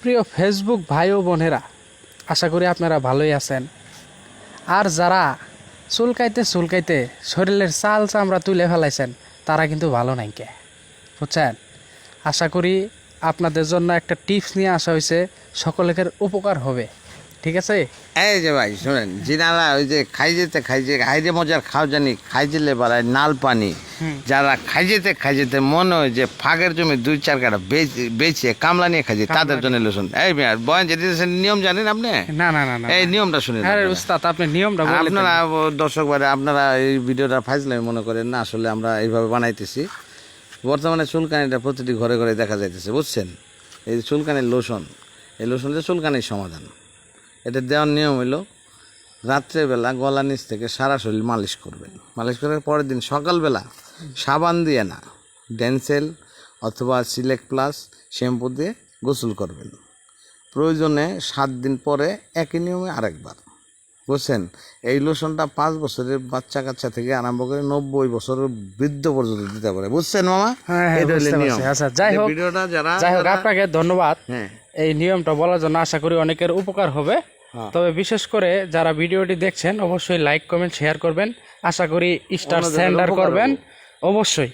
প্রিয় ফেসবুক ভাই ও বোনেরা, আশা করি আপনারা ভালোই আছেন। আর যারা চুলকাইতে শরীরের চাল চামড়া তুলে ফেলাইছেন তারা কিন্তু ভালো নাই কে, বুঝছেন? আশা করি আপনাদের জন্য একটা টিপস নিয়ে আসা হয়েছে, সকলের উপকার হবে, ঠিক আছে? এই যে ভাই শোনেন, যিনারা ওই যে খাই যেতে হাইরে মজার খাও জানি খাই যেলে বাড়ায় নাল পানি, যারা খাই যেতে মনে হয় যে ফাঁকের জমি 2-4 কাটা বেচে কামলা নিয়ে খাইছে, তাদের জন্য লোশন। এই মেয়ার বয়ান যেতে নিয়ম জানেন আপনি? না না না না, এই নিয়মটা শুনে আরে উস্তাদ, আপনি নিয়মটা বলে দেন। আপনারা দর্শক ভাই, আপনারা এই ভিডিওটা ফাইজলামি মনে করেন না, আসলে আমরা এইভাবে বানাইতেছি। বর্তমানে চুলকানিটা প্রতিটি ঘরে ঘরে দেখা যাইতেছে, বুঝছেন? এই চুলকানির লোশন, এই লোশনটা চুলকানির সমাধান। এটা দেওয়ার নিয়ম হইলো রাত্রেবেলা গলা নিচ থেকে সারা শরীর মালিশ করবেন। মালিশ করার পরের দিন সকালবেলা সাবান দিয়ে না, ডেনসেল অথবা সিলেক্ট প্লাস শ্যাম্পু দিয়ে গোসল করবেন। প্রয়োজনে 7 দিন পরে একই নিয়মে আরেকবার, বুঝছেন? এই লোশনটা 5 বছরের বাচ্চা কাচ্চা থেকে আরম্ভ করে 90 বছরের বৃদ্ধ পর্যন্ত দিতে পারে, বুঝছেন মামা? হ্যাঁ, এটা হলো বুঝতে নিয়ম। পারছি। আচ্ছা, যাই হোক ভিডিওটা যাই হোক, আপনাকে ধন্যবাদ হ্যাঁ এই নিয়মটা বলার জন্য। আশা করি অনেকের উপকার হবে। তবে বিশেষ করে যারা ভিডিওটি দেখছেন অবশ্যই লাইক কমেন্ট শেয়ার করবেন। আশা করি স্টার অন্যদের সেন্ডার উপকার করবেন হবে। অবশ্যই।